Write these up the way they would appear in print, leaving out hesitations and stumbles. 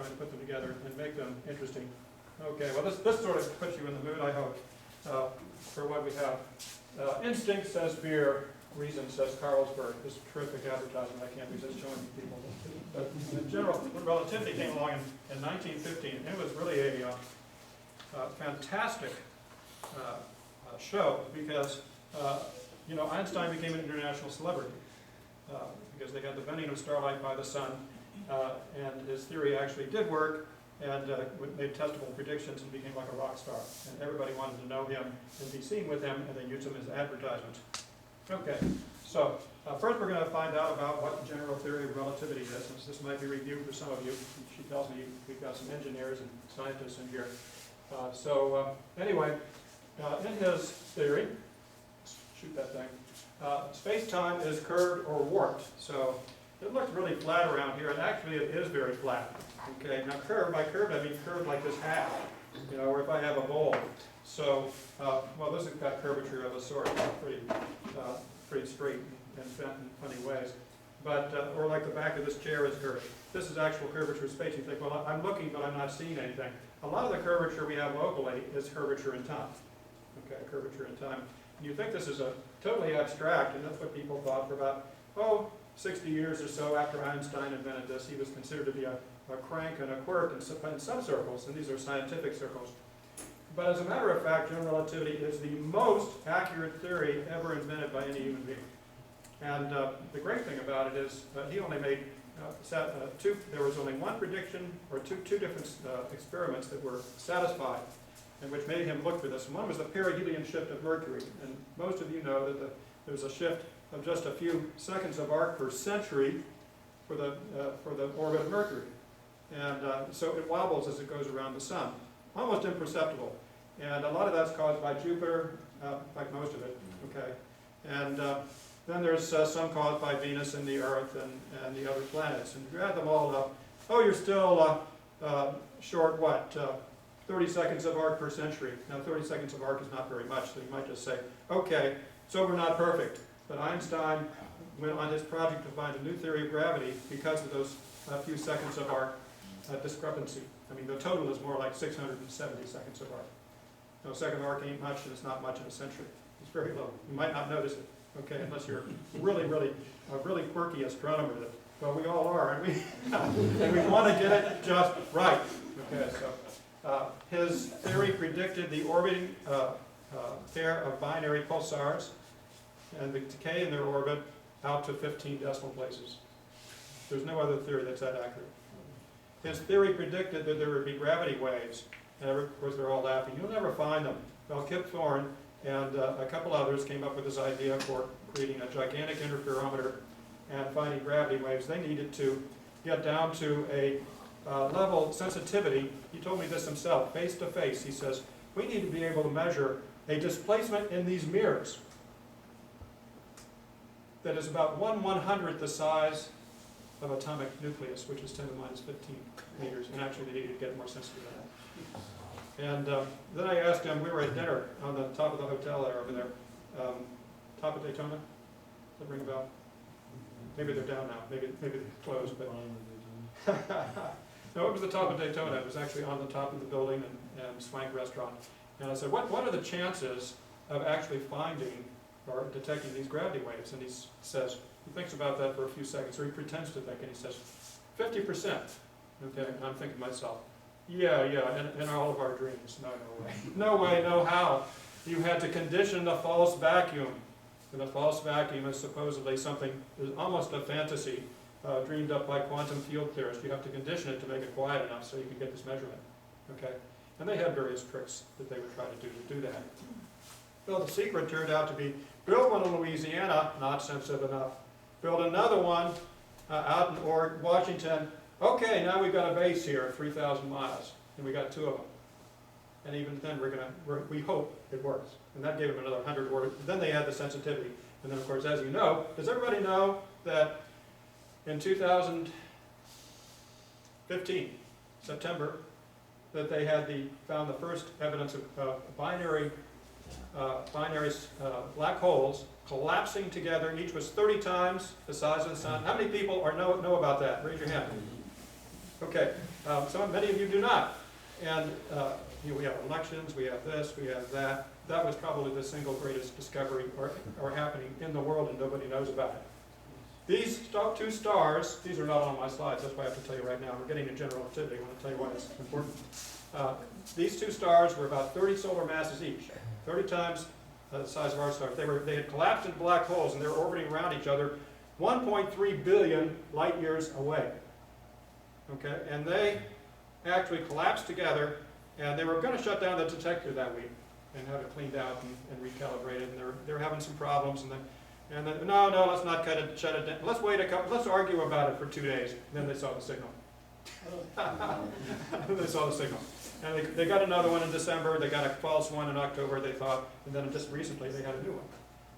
trying to put them together and make them interesting. Okay, well this sort of puts you in the mood, I hope, for what we have. Instinct says beer, reason says Carlsberg. This is terrific advertising, I can't resist showing you people. But in general, relativity came along in 1915, and it was really a fantastic show because, you know, Einstein became an international celebrity because they had the bending of starlight by the sun, and his theory actually did work, and made testable predictions and became like a rock star. And everybody wanted to know him and be seen with him, and they used him as advertisements. Okay, so first we're going to find out about what the general theory of relativity is, since this might be review for some of you. She tells me we've got some engineers and scientists in here. Anyway, in his theory, let's shoot that thing, space-time is curved or warped. So it looks really flat around here, and actually it is very flat. Okay, now curved, by curved I mean curved like this hat, you know, or if I have a bowl. So, well, this has got curvature of a sort, pretty straight and bent in funny ways. But, or like the back of this chair is curved. This is actual curvature of space. You think, well, I'm looking, but I'm not seeing anything. A lot of the curvature we have locally is curvature in time. Okay, curvature in time. And you think this is a totally abstract, and that's what people thought for about, 60 years or so after Einstein invented this. He was considered to be a crank and a quirk in some circles, and these are scientific circles. But as a matter of fact, general relativity is the most accurate theory ever invented by any human being. And the great thing about it is he only made there was only one prediction, or two different experiments that were satisfied, and which made him look for this. And one was the perihelion shift of Mercury. And most of you know that there's a shift of just a few seconds of arc per century for the orbit of Mercury. And so it wobbles as it goes around the sun, almost imperceptible. And a lot of that's caused by Jupiter, like most of it, okay? And then there's some caused by Venus and the Earth and the other planets. And if you add them all up, you're still short, what, 30 seconds of arc per century. Now 30 seconds of arc is not very much, so you might just say, okay, so we're not perfect. But Einstein went on his project to find a new theory of gravity because of those few seconds of arc discrepancy. I mean, the total is more like 670 seconds of arc. No, second arc ain't much, and it's not much in a century. It's very low. You might not notice it, okay, unless you're a really quirky astronomer. Well, we all are, and we want to get it just right. Okay, so his theory predicted the orbiting pair of binary pulsars and the decay in their orbit out to 15 decimal places. There's no other theory that's that accurate. His theory predicted that there would be gravity waves, and of course they're all laughing. You'll never find them. Well, Kip Thorne and a couple others came up with this idea for creating a gigantic interferometer and finding gravity waves. They needed to get down to a level sensitivity. He told me this himself, face to face. He says, we need to be able to measure a displacement in these mirrors that is about 1/100th the size of atomic nucleus, which is 10 to the minus 15 meters, and actually they needed to get more sensitive than that. And then I asked him, we were at dinner on the top of the hotel there over there, top of Daytona. Does that ring a bell? Maybe they're down now, maybe they're closed, but no, it was the top of Daytona. It was actually on the top of the building and Swank Restaurant. And I said, what are the chances of actually finding or detecting these gravity waves? And he says, he thinks about that for a few seconds, or he pretends to think, and he says, 50%. Okay, and I'm thinking to myself, yeah, in all of our dreams. No way. No way, no how. You had to condition the false vacuum. And the false vacuum is supposedly something, is almost a fantasy dreamed up by quantum field theorists. You have to condition it to make it quiet enough so you can get this measurement. Okay? And they had various tricks that they would try to do that. Well, the secret turned out to be, build one in Louisiana, not sensitive enough. Build another one out in Washington. Okay, now we've got a base here, 3,000 miles, and we got 2 of them. And even then, we hope it works. And that gave them another 100 orders. Then they had the sensitivity. And then, of course, as you know, does everybody know that in 2015, September, that they had found the first evidence of binary black holes collapsing together. Each was 30 times the size of the sun. How many people know about that? Raise your hand. Okay. Many of you do not. And we have elections, we have this, we have that. That was probably the single greatest discovery or happening in the world, and nobody knows about it. These two stars, these are not on my slides, that's why I have to tell you right now. We're getting to general relativity, I want to tell you why it's important. These two stars were about 30 solar masses each, 30 times the size of our stars. They had collapsed into black holes, and they were orbiting around each other 1.3 billion light years away. Okay, and they actually collapsed together, and they were going to shut down the detector that week and have it cleaned out and recalibrated. And they're having some problems, and then no, let's not shut it down. Let's wait let's argue about it for 2 days. And then they saw the signal. They saw the signal, and they got another one in December. They got a false one in October, they thought, and then just recently they had a new one.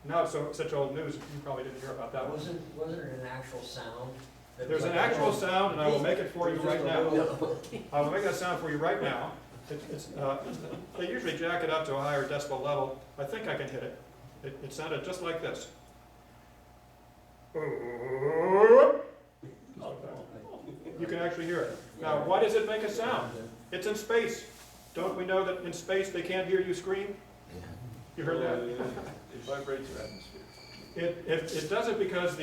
Now it's such old news, you probably didn't hear about that one. Wasn't it an actual sound? There's an actual sound, and I will make it for you right now. I will make that sound for you right now. They usually jack it up to a higher decibel level. I think I can hit it. It sounded just like this. You can actually hear it. Now, why does it make a sound? It's in space. Don't we know that in space they can't hear you scream? You heard that? It vibrates your atmosphere. It does it because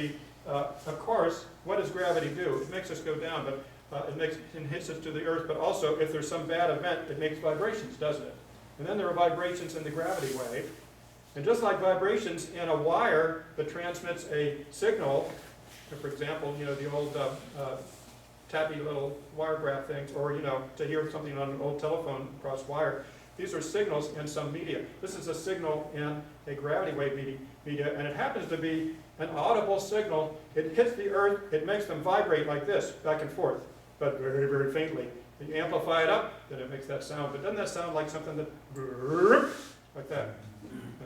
of course, what does gravity do? It makes us go down, but it hits us to the earth, but also if there's some bad event, it makes vibrations, doesn't it? And then there are vibrations in the gravity wave. And just like vibrations in a wire that transmits a signal, for example, the old tappy little wire graph things, or to hear something on an old telephone across wire, these are signals in some media. This is a signal in a gravity wave media, and it happens to be an audible signal. It hits the earth, it makes them vibrate like this, back and forth, but very, very faintly. You amplify it up, then it makes that sound. But doesn't that sound like something that, like that?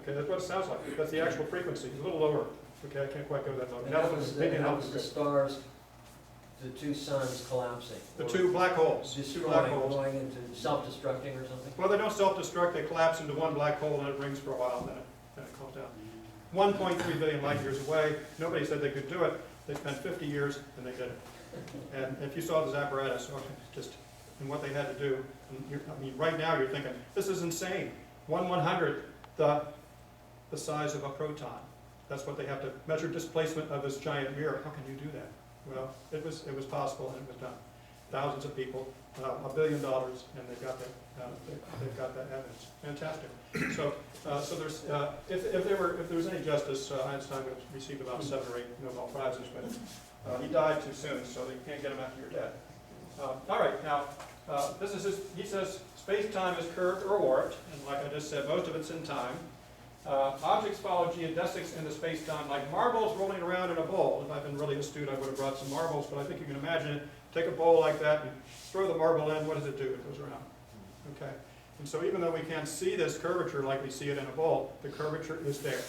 Okay, that's what it sounds like. That's the actual frequency. It's a little lower. Okay, I can't quite go that low. And that was the stars, the two suns collapsing. The two black holes. Going into self-destructing or something? Well, they don't self-destruct. They collapse into one black hole, and it rings for a while, and then it calms down. 1.3 billion light years away. Nobody said they could do it. They spent 50 years, and they did it. And if you saw this apparatus, and what they had to do, right now you're thinking, this is insane. 1/100th the size of a proton. That's what they have to measure displacement of this giant mirror. How can you do that? Well, it was possible, and it was done. Thousands of people, $1 billion, and they've got that evidence. Fantastic. So there's if there was any justice, Einstein would have received about 7 or 8 Nobel Prizes, but he died too soon, so they can't get him after you're dead. All right, now he says space-time is curved or warped, and like I just said, most of it's in time. Objects follow geodesics in the space-time like marbles rolling around in a bowl. If I'd been really astute, I would have brought some marbles, but I think you can imagine it. Take a bowl like that and throw the marble in. What does it do? It goes around. Okay. And so even though we can't see this curvature like we see it in a bowl, the curvature is there.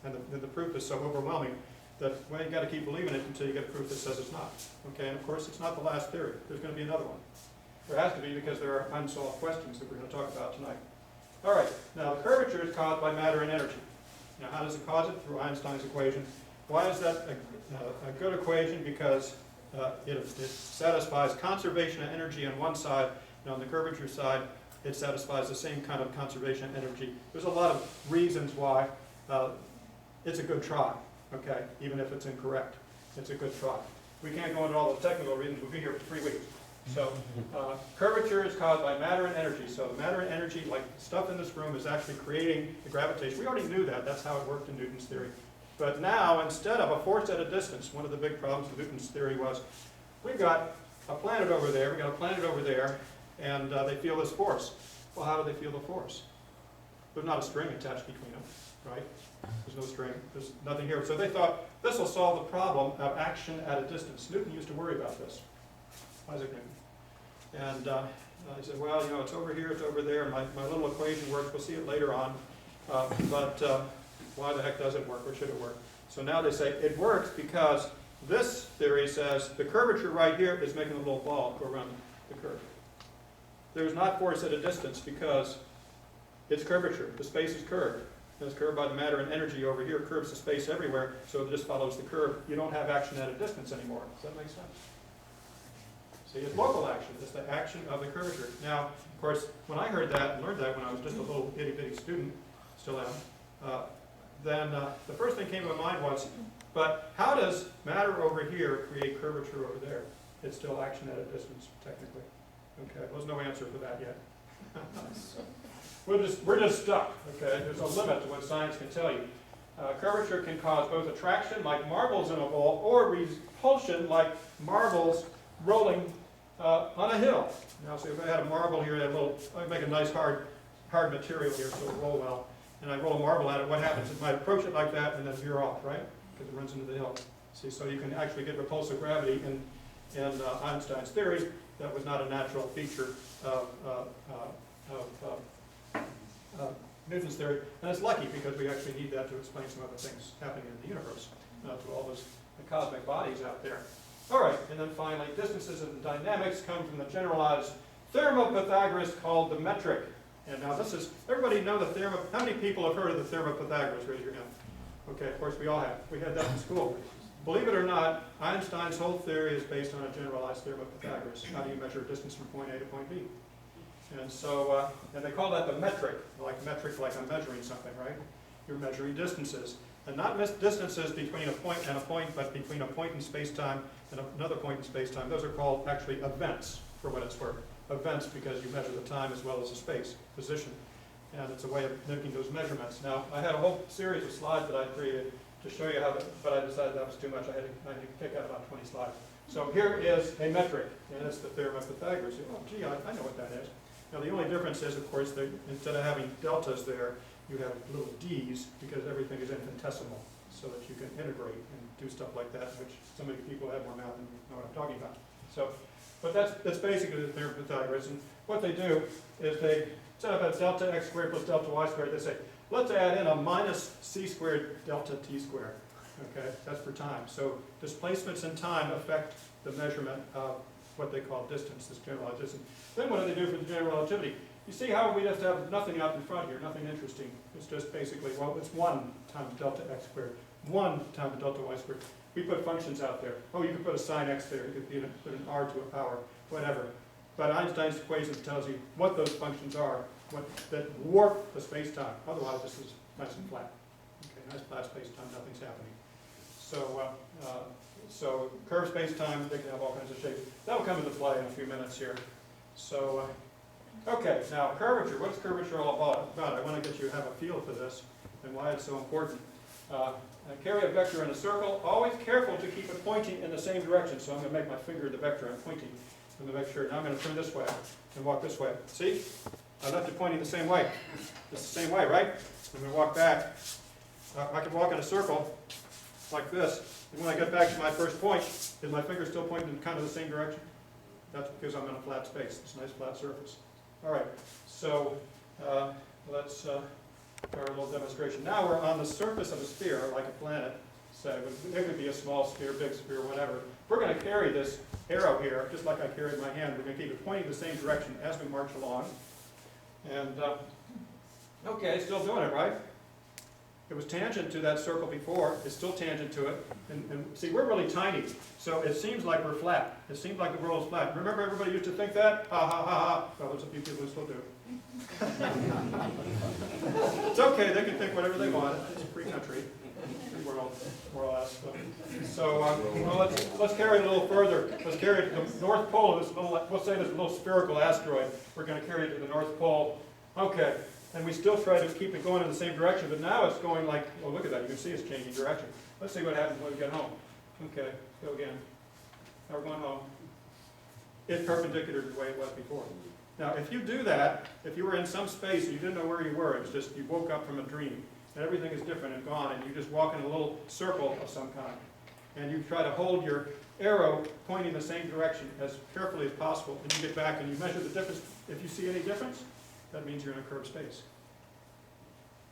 And the proof is so overwhelming that you've got to keep believing it until you get proof that says it's not. Okay. And of course, it's not the last theory. There's going to be another one. There has to be, because there are unsolved questions that we're going to talk about tonight. All right, now the curvature is caused by matter and energy. Now how does it cause it? Through Einstein's equation. Why is that a good equation? Because it satisfies conservation of energy on one side, and on the curvature side, it satisfies the same kind of conservation of energy. There's a lot of reasons why it's a good try, okay, even if it's incorrect. It's a good try. We can't go into all the technical reasons. We'll be here for 3 weeks. So curvature is caused by matter and energy. So the matter and energy, like stuff in this room, is actually creating the gravitation. We already knew that. That's how it worked in Newton's theory. But now, instead of a force at a distance, one of the big problems with Newton's theory was, we've got a planet over there, we've got a planet over there, and they feel this force. Well, how do they feel the force? There's not a string attached between them, right? There's no string. There's nothing here. So they thought, this will solve the problem of action at a distance. Newton used to worry about this. Isaac Newton. And he said, well, it's over here, it's over there, my little equation works, we'll see it later on, but why the heck does it work, or should it work? So now they say it works because this theory says the curvature right here is making a little ball go around the curve. There's not force at a distance because it's curvature, the space is curved. And it's curved by the matter and energy over here, curves the space everywhere, so it just follows the curve. You don't have action at a distance anymore. Does that make sense? See, it's local action. It's the action of the curvature. Now, of course, when I heard that and learned that when I was just a little itty-bitty student, still am, then the first thing came to my mind was, but how does matter over here create curvature over there? It's still action at a distance, technically. Okay, there's no answer for that yet. We're just stuck, okay? There's a limit to what science can tell you. Curvature can cause both attraction, like marbles in a ball, or repulsion, like marbles rolling on a hill. Now, see, if I had a marble here, I'd make a nice hard material here so it'll roll well, and I roll a marble at it, what happens is I approach it like that and then veer off, right? Because it runs into the hill. See, so you can actually get repulsive gravity in Einstein's theory. That was not a natural feature of Newton's theory, and it's lucky because we actually need that to explain some other things happening in the universe, to all those cosmic bodies out there. All right, and then finally, distances in dynamics come from the generalized theorem of Pythagoras called the metric. And now this is, everybody know the theorem of, how many people have heard of the theorem of Pythagoras? Raise your hand. Okay, of course we all have. We had that in school. Believe it or not, Einstein's whole theory is based on a generalized theorem of Pythagoras. How do you measure distance from point A to point B? And so, and they call that the metric, like I'm measuring something, right? You're measuring distances. And not distances between a point and a point, but between a point in space-time and another point in space-time. Those are called actually events, for what it's worth. Events because you measure the time as well as the space, position. And it's a way of making those measurements. Now, I had a whole series of slides that I created to show you how, but I decided that was too much. I had to pick out about 20 slides. So here is a metric, and it's the theorem of Pythagoras. Oh, gee, I know what that is. Now, the only difference is, of course, that instead of having deltas there, you have little d's because everything is infinitesimal, so that you can integrate and do stuff like that, which so many people have more math than know what I'm talking about. So, but that's basically the theorem of Pythagoras. And what they do is they set up as delta x squared plus delta y squared. They say, let's add in a minus c squared delta t squared. Okay, that's for time. So displacements in time affect the measurement of what they call distance, this generalized distance. Then what do they do for the general relativity? You see how we just have nothing out in front here, nothing interesting. It's just basically, well, it's 1 times delta x squared, 1 times delta y squared. We put functions out there. Oh, you could put a sine x there, you could put an r to a power, whatever. But Einstein's equation tells you what those functions are, that warp the space-time. Otherwise, this is nice and flat. Okay, nice flat space-time, nothing's happening. So curved space-time, they can have all kinds of shapes. That'll come into play in a few minutes here. So, okay, now curvature. What's curvature all about? I want to get you to have a feel for this and why it's so important. Carry a vector in a circle. Always careful to keep it pointing in the same direction. So I'm going to make my finger the vector. I'm pointing in the vector. Now I'm going to turn this way and walk this way. See? I left it pointing the same way. It's the same way, right? I'm going to walk back. I can walk in a circle like this. And when I get back to my first point, is my finger still pointing in kind of the same direction? That's because I'm in a flat space. It's a nice flat surface. All right, so let's start a little demonstration. Now we're on the surface of a sphere, like a planet. So it could be a small sphere, big sphere, whatever. We're going to carry this arrow here, just like I carried my hand. We're going to keep it pointing the same direction as we march along. And, okay, still doing it, right? It was tangent to that circle before. It's still tangent to it. And see, we're really tiny, so it seems like we're flat. It seems like the world is flat. Remember everybody used to think that? Ha, ha, ha, ha. Well, there's a few people who still do. It's okay. They can think whatever they want. It's a free country. Free world, more or less. So well, let's carry it a little further. Let's carry it to the North Pole of this little, we'll say this little spherical asteroid. We're going to carry it to the North Pole. Okay. And we still try to keep it going in the same direction, but now it's going like, well, look at that. You can see it's changing direction. Let's see what happens when we get home. Okay, go again. Now we're going home. It's perpendicular to the way it was before. Now, if you do that, if you were in some space and you didn't know where you were, it's just you woke up from a dream, and everything is different and gone, and you just walk in a little circle of some kind. And you try to hold your arrow pointing the same direction as carefully as possible, and you get back and you measure the difference. If you see any difference, that means you're in a curved space.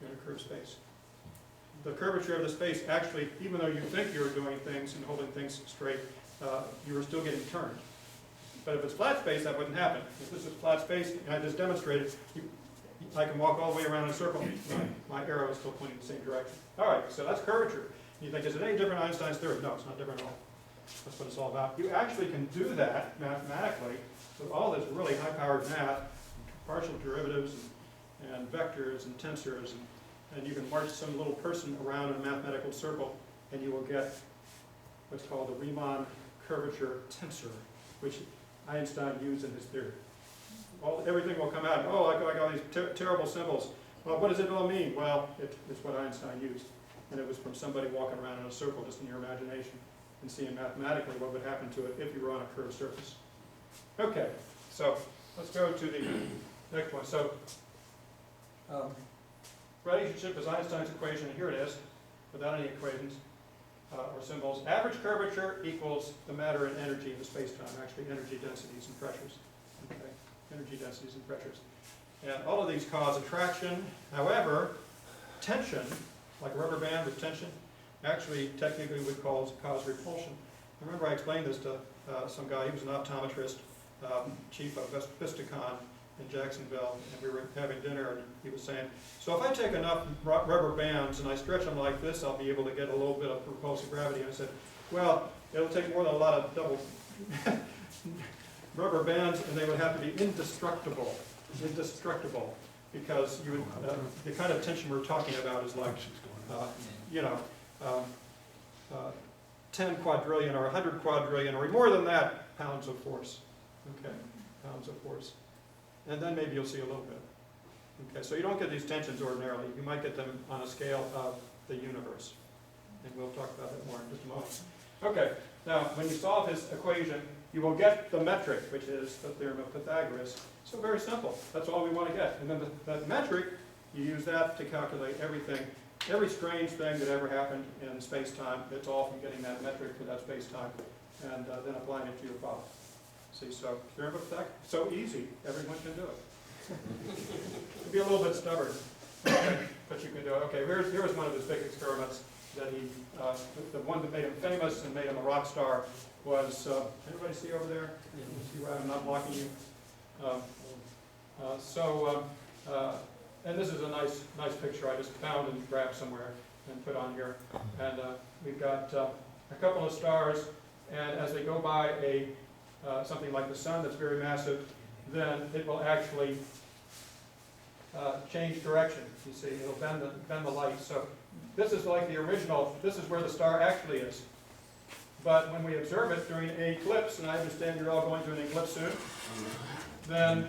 You're in a curved space. The curvature of the space actually, even though you think you're doing things and holding things straight, you are still getting turned. But if it's flat space, that wouldn't happen. If this is flat space, and I just demonstrated, I can walk all the way around in a circle. My arrow is still pointing the same direction. All right, so that's curvature. You think, is it any different than Einstein's theorem? No, it's not different at all. That's what it's all about. You actually can do that mathematically with all this really high-powered math, partial derivatives and vectors and tensors, and you can march some little person around in a mathematical circle, and you will get what's called the Riemann curvature tensor, which Einstein used in his theory. Everything will come out, oh, I got these terrible symbols. Well, what does it all mean? Well, it's what Einstein used. And it was from somebody walking around in a circle just in your imagination and seeing mathematically what would happen to it if you were on a curved surface. Okay, so let's go to the next one. So, relationship is Einstein's equation, and here it is, without any equations or symbols. Average curvature equals the matter and energy in the space-time, actually energy densities and pressures. Okay, energy densities and pressures. And all of these cause attraction. However, tension, like a rubber band with tension, actually technically would cause repulsion. I remember I explained this to some guy. He was an optometrist, chief of Visticon in Jacksonville, and we were having dinner, and he was saying, so if I take enough rubber bands and I stretch them like this, I'll be able to get a little bit of repulsive gravity. And I said, well, it'll take more than a lot of double rubber bands, and they would have to be indestructible, because you would, the kind of tension we're talking about is like, 10 quadrillion or 100 quadrillion or more than that pounds of force. Okay, pounds of force. And then maybe you'll see a little bit. Okay, so you don't get these tensions ordinarily. You might get them on a scale of the universe. And we'll talk about that more in just a moment. Okay, now when you solve his equation, you will get the metric, which is the theorem of Pythagoras. So very simple. That's all we want to get. And then that metric, you use that to calculate everything. Every strange thing that ever happened in space-time, it's all from getting that metric for that space-time and then applying it to your problem. See, so theorem of Pythagoras, so easy, everyone can do it. Be a little bit stubborn, but you can do it. Okay, here's one of his big experiments that he, the one that made him famous and made him a rock star was, everybody see over there? You see why I'm not blocking you? And this is a nice picture I just found and grabbed somewhere and put on here. And we've got a couple of stars, and as they go by something like the sun that's very massive, then it will actually change direction. You see, it'll bend the light. So this is like the original. This is where the star actually is. But when we observe it during an eclipse, and I understand you're all going to an eclipse soon, then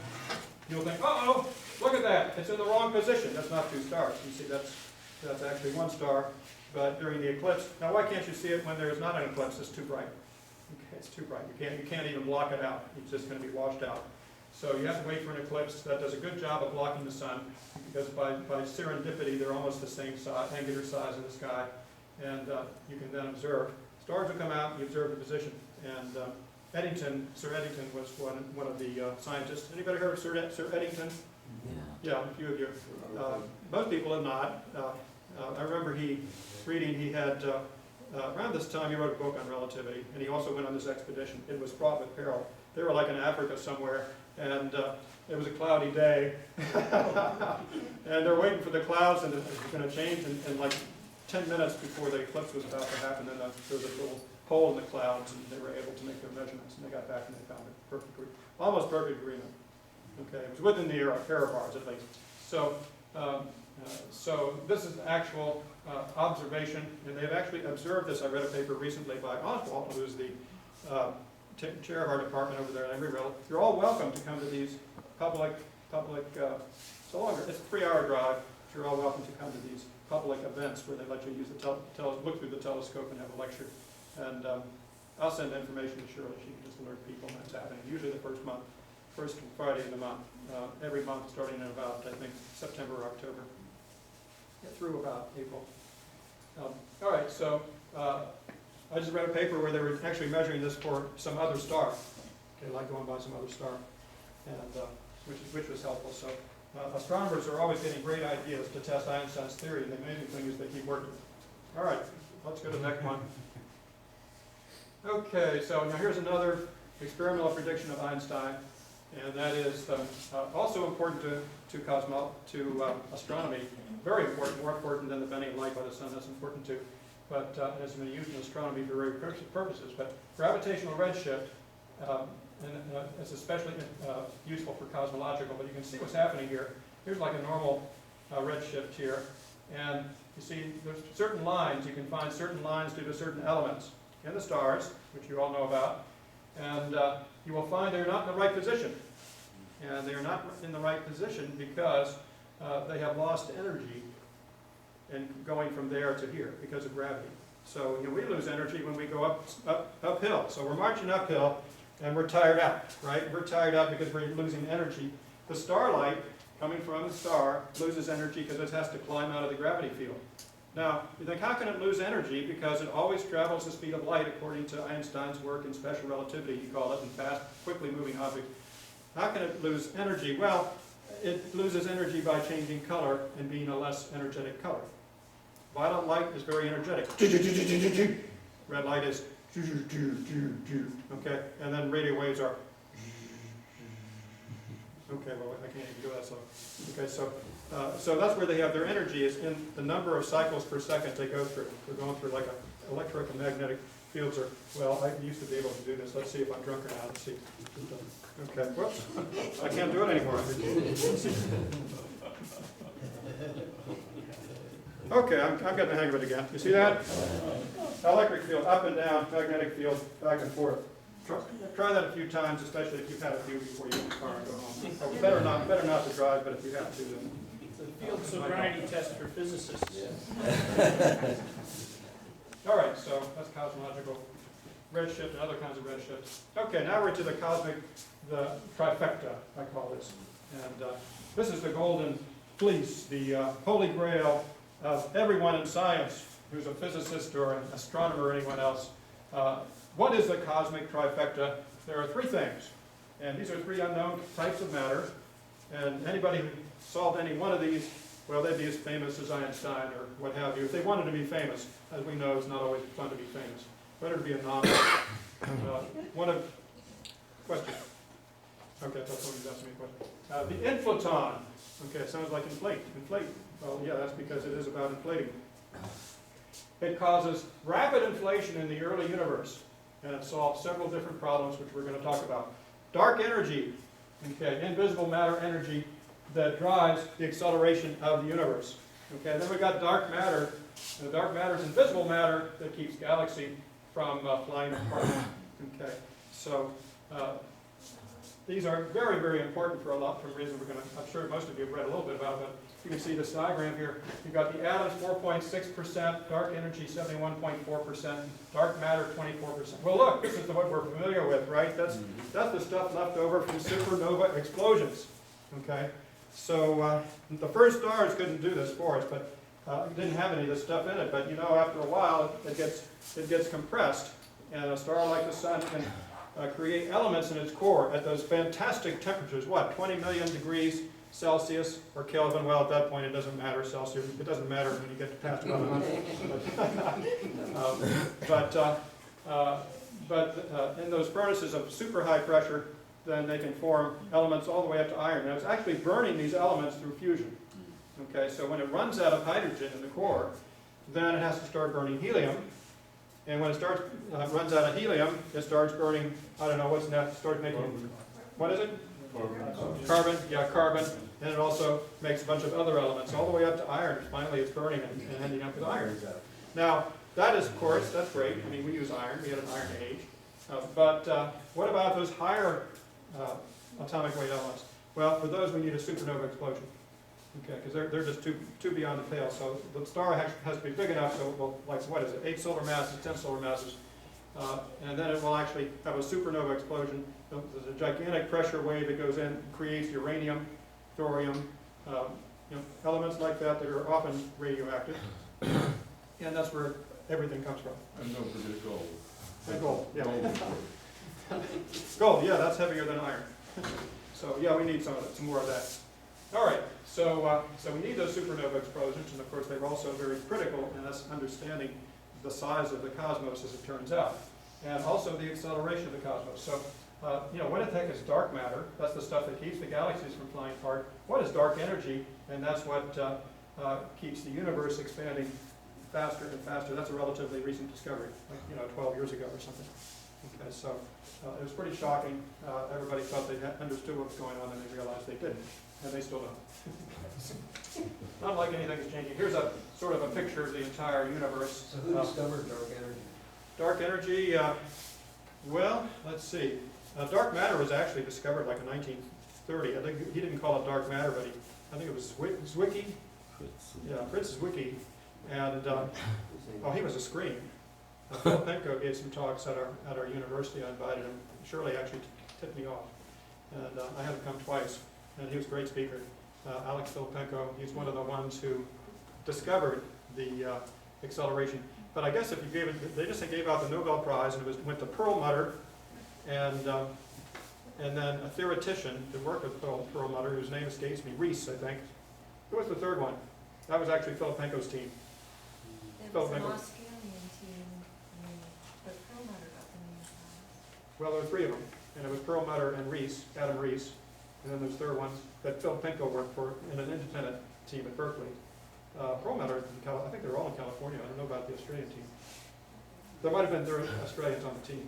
you'll think, uh-oh, look at that. It's in the wrong position. That's not two stars. You see, that's actually one star. But during the eclipse, now why can't you see it when there is not an eclipse? It's too bright. Okay, it's too bright. You can't even block it out. It's just going to be washed out. So you have to wait for an eclipse. That does a good job of blocking the sun, because by serendipity, they're almost the same size, angular size in the sky. And you can then observe. Stars will come out, you observe the position. And Sir Eddington was one of the scientists. Anybody heard of Sir Eddington? Yeah, a few of you. Most people have not. I remember reading he had, around this time he wrote a book on relativity, and he also went on this expedition. It was fraught with peril. They were like in Africa somewhere, and it was a cloudy day. And they're waiting for the clouds, and it was going to change in like 10 minutes before the eclipse was about to happen. And there was a little hole in the clouds, and they were able to make their measurements, and they got back and they found it almost perfect agreement. Okay, it was within the error bars at least. So, so this is actual observation, and they've actually observed this. I read a paper recently by Oswald, who's the chair of our department over there at Embry-Riddle. You're all welcome to come to these public. So long, it's a 3-hour drive. You're all welcome to come to these public events where they let you use the look through the telescope and have a lecture. And I'll send information to Shirley. She can just alert people when it's happening. Usually the first Friday of the month, every month starting in about, I think, September or October, through about April. All right, so I just read a paper where they were actually measuring this for some other star, okay, like going by some other star, and which was helpful. So astronomers are always getting great ideas to test Einstein's theory, and the amazing thing is they keep working. All right, let's go to the next one. Okay, so now here's another experimental prediction of Einstein, and that is also important to astronomy. Very important, more important than the bending of light by the sun. That's important too. but has been used in astronomy for various purposes. But gravitational redshift is especially useful for cosmological. But you can see what's happening here. Here's like a normal redshift here, and you see there's certain lines. You can find certain lines due to certain elements in the stars, which you all know about, and you will find they're not in the right position. And they are not in the right position because they have lost energy in going from there to here because of gravity. So we lose energy when we go uphill. So we're marching uphill and we're tired out, right? We're tired out because we're losing energy. The starlight coming from the star loses energy because it has to climb out of the gravity field. Now, you think, how can it lose energy? Because it always travels the speed of light according to Einstein's work in special relativity, he called it, in fast, quickly moving objects. How can it lose energy? Well, it loses energy by changing color and being a less energetic color. Violet light is very energetic. Red light is okay, and then radio waves are okay. Well, I can't even do that slow. Okay, so that's where they have their energy, is in the number of cycles per second they go through. They're going through like a electromagnetic fields are. Well, I used to be able to do this. Let's see if I'm drunk or not. Let's see. Okay, whoops. I can't do it anymore. Okay, I'm getting the hang of it again. You see that? Electric field, up and down, magnetic field, back and forth. Try that a few times, especially if you've had a few before you get in the car and go home. Oh, better not to drive, but if you have to, then. It's a field sobriety test for physicists. All right, so that's cosmological redshift and other kinds of redshifts. Okay, now we're to the cosmic, the trifecta, I call this. And this is the golden fleece, the holy grail of everyone in science who's a physicist or an astronomer or anyone else. What is the cosmic trifecta? There are three things, and these are three unknown types of matter, and anybody who solved any one of these, well, they'd be as famous as Einstein or what have you. If they wanted to be famous, as we know, it's not always fun to be famous. Better to be a novice. Question. Okay, that's what he's asking me a question. The inflaton. Okay, it sounds like inflate. Inflate. Well, yeah, that's because it is about inflating. It causes rapid inflation in the early universe, and it solves several different problems, which we're going to talk about. Dark energy, okay, invisible matter energy that drives the acceleration of the universe. Okay, then we've got dark matter. And the dark matter is invisible matter that keeps galaxy from flying apart. Okay, so these are very, very important for a lot of reasons. I'm sure most of you have read a little bit about it, but you can see this diagram here. You've got the atoms 4.6%, dark energy 71.4%, dark matter 24%. Well, look, this is what we're familiar with, right? That's the stuff left over from supernova explosions. Okay, so the first stars couldn't do this for us, but it didn't have any of this stuff in it. But after a while, it gets compressed, and a star like the sun can create elements in its core at those fantastic temperatures. What, 20 million degrees Celsius or Kelvin? Well, at that point, it doesn't matter Celsius. It doesn't matter when you get past about 100. But in those furnaces of super high pressure, then they can form elements all the way up to iron. Now, it's actually burning these elements through fusion. Okay, so when it runs out of hydrogen in the core, then it has to start burning helium. And when it runs out of helium, it starts burning, I don't know what's next, starts making, what is it? Carbon, yeah, carbon. And it also makes a bunch of other elements, all the way up to iron. Finally, it's burning and ending up with iron. Now, that is, of course, that's great. I mean, we use iron. We had an iron age. But what about those higher atomic weight elements? Well, for those, we need a supernova explosion. Okay, because they're just too beyond the pale. So the star has to be big enough, so it will, like, what is it, 8 solar masses, 10 solar masses. And then it will actually have a supernova explosion. There's a gigantic pressure wave that goes in, creates uranium, thorium, elements like that are often radioactive. And that's where everything comes from. And don't forget gold. And gold, yeah. Gold. Gold, yeah, that's heavier than iron. So yeah, we need some more of that. All right, so we need those supernova explosions, and of course they're also very critical in us understanding the size of the cosmos as it turns out, and also the acceleration of the cosmos. So, what in heck is dark matter? That's the stuff that keeps the galaxies from flying apart. What is dark energy? And that's what keeps the universe expanding faster and faster. That's a relatively recent discovery, like, 12 years ago or something. Okay, so it was pretty shocking. Everybody thought they understood what was going on, and they realized they didn't, and they still don't. Not like anything's changing. Here's a sort of a picture of the entire universe. So who discovered dark energy? Dark energy, well, let's see. Dark matter was actually discovered like in 1930. I think he didn't call it dark matter, but I think it was Zwicky. Yeah, Fritz Zwicky. And, he was a scream. Phil Penko gave some talks at our university. I invited him. Shirley actually tipped me off. And I had him come twice. And he was a great speaker. Alex Philpenko, he's one of the ones who discovered the acceleration. But I guess if you gave it, they just gave out the Nobel Prize, and it went to Perlmutter, and then a theoretician that worked with Perlmutter, whose name escapes me, Reese, I think. Who was the third one? That was actually Philpenko's team. It was an Australian team, but Perlmutter got the Nobel Prize. Well, there were three of them, and it was Perlmutter and Reese, Adam Reese, and then there's third one that Philpenko worked for in an independent team at Berkeley. Perlmutter, I think they were all in California. I don't know about the Australian team. There might have been Australians on the team.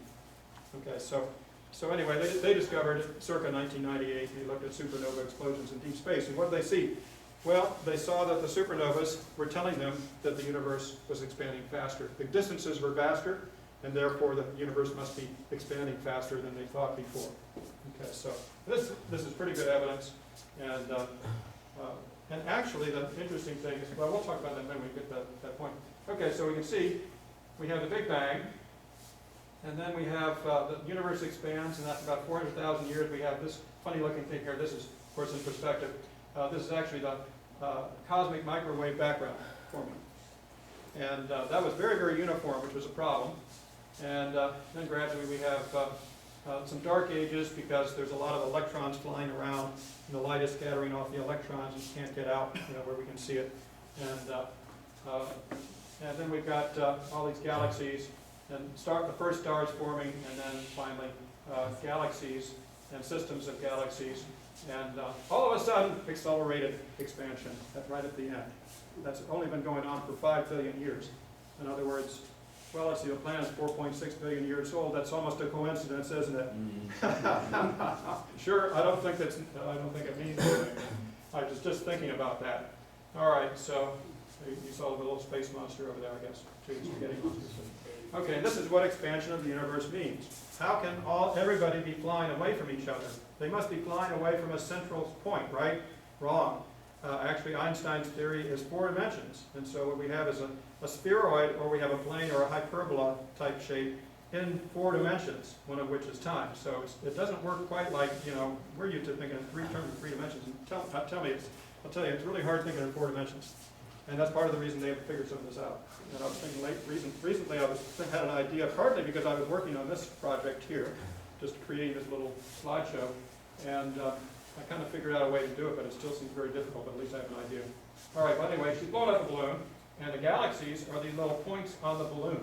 Okay, so anyway, they discovered circa 1998. They looked at supernova explosions in deep space, and what did they see? Well, they saw that the supernovas were telling them that the universe was expanding faster. The distances were vaster, and therefore the universe must be expanding faster than they thought before. Okay, so this is pretty good evidence, and actually the interesting thing is, well, we'll talk about that when we get to that point. Okay, so we can see we have the Big Bang, and then we have the universe expands, and after about 400,000 years we have this funny looking thing here. This is, of course, in perspective. This is actually the cosmic microwave background forming. And that was very, very uniform, which was a problem. And then gradually we have some dark ages, because there's a lot of electrons flying around, and the light is scattering off the electrons and you can't get out, where we can see it. And then we've got all these galaxies, and the first stars forming, and then finally galaxies and systems of galaxies. And all of a sudden, accelerated expansion right at the end. That's only been going on for 5 billion years. In other words, well, let's see, the planet's 4.6 billion years old. That's almost a coincidence, isn't it? Sure, I don't think it means anything. I was just thinking about that. All right, so you saw the little space monster over there, I guess. Spaghetti monster. Okay, this is what expansion of the universe means. How can everybody be flying away from each other? They must be flying away from a central point, right? Wrong. Actually, Einstein's theory is 4 dimensions. And so what we have is a spheroid, or we have a plane or a hyperbola type shape in 4 dimensions, one of which is time. So it doesn't work quite like, we're used to thinking in terms of 3 dimensions. And I'll tell you, it's really hard thinking in 4 dimensions. And that's part of the reason they figured some of this out. And I was thinking recently I had an idea, partly because I was working on this project here, just creating this little slideshow. And I kind of figured out a way to do it, but it still seems very difficult, but at least I have an idea. All right, but anyway, she's blown up a balloon, and the galaxies are these little points on the balloon.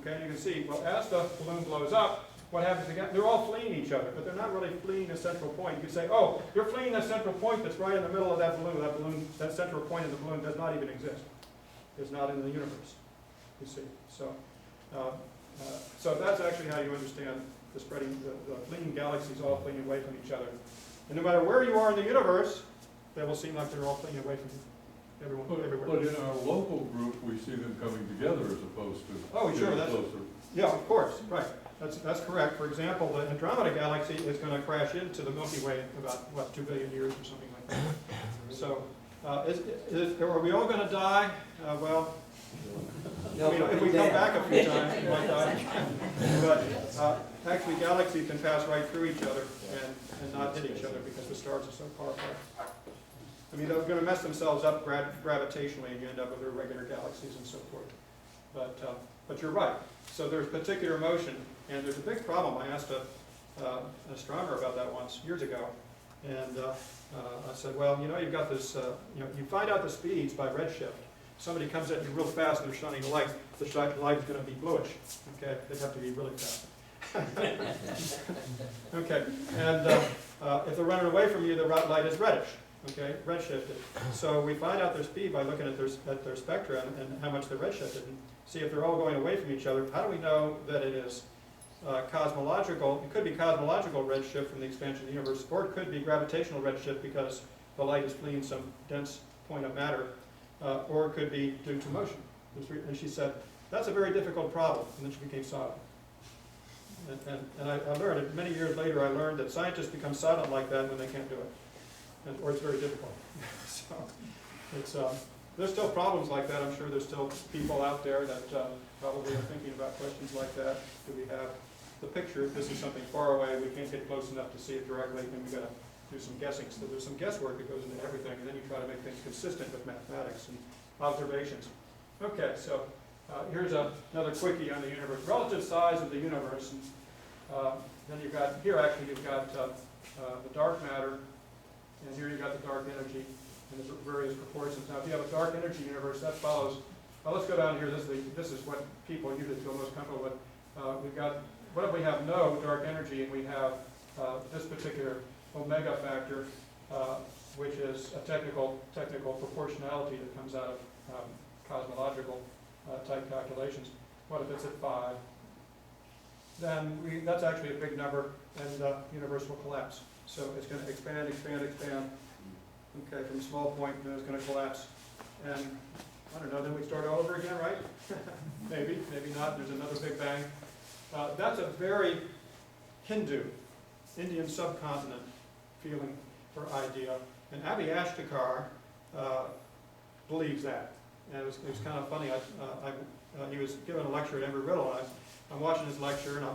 Okay, and you can see, well, as the balloon blows up, what happens again? They're all fleeing each other, but they're not really fleeing a central point. You could say, oh, you're fleeing a central point that's right in the middle of that balloon. That central point in the balloon does not even exist. It's not in the universe, you see. So that's actually how you understand the spreading, the fleeing galaxies all fleeing away from each other. And no matter where you are in the universe, they will seem like they're all fleeing away from everyone, everywhere. But in our local group, we see them coming together as opposed to Sure, getting closer. Yeah, of course, right. That's correct. For example, the Andromeda galaxy is going to crash into the Milky Way in about, 2 billion years or something like that. So, are we all going to die? Well, if we come back a few times, we might die. But actually, galaxies can pass right through each other and not hit each other because the stars are so far apart. I mean, they're going to mess themselves up gravitationally, and you end up with irregular galaxies and so forth. But you're right. So there's particular motion, and there's a big problem. I asked an astronomer about that once, years ago, and I said, well, you've got this, you find out the speeds by redshift. Somebody comes at you real fast and they're shining light. The light is going to be bluish. Okay, they'd have to be really fast. Okay, and if they're running away from you, the light is reddish. okay, redshifted. So we find out their speed by looking at their spectra and how much they're redshifted, and see if they're all going away from each other. How do we know that it is cosmological? It could be cosmological redshift from the expansion of the universe, or it could be gravitational redshift because the light is fleeing some dense point of matter, or it could be due to motion. And she said, that's a very difficult problem, and then she became silent. And I learned, many years later, I learned that scientists become silent like that when they can't do it, or it's very difficult. So it's, there's still problems like that. I'm sure there's still people out there that probably are thinking about questions like that. Do we have the picture? This is something far away. We can't get close enough to see it directly, and we've got to do some guessing. So there's some guesswork that goes into everything, and then you try to make things consistent with mathematics and observations. Okay, so here's another quickie on the universe. Relative size of the universe. And, then you've got, here actually you've got the dark matter, and here you've got the dark energy in the various proportions. Now if you have a dark energy universe, that follows, well, let's go down here. This is what people usually feel most comfortable with. We've got, what if we have no dark energy, and we have this particular omega factor, which is a technical proportionality that comes out of cosmological type calculations. What if it's at 5? Then that's actually a big number, and the universe will collapse. So it's going to expand, expand, expand. Okay, from a small point, then it's going to collapse. And I don't know, then we start all over again, right? Maybe, maybe not. There's another Big Bang. That's a very Hindu, Indian subcontinent feeling or idea. And Avi Ashtekar believes that. And it was kind of funny. He was giving a lecture at Embry-Riddle, and I'm watching his lecture, and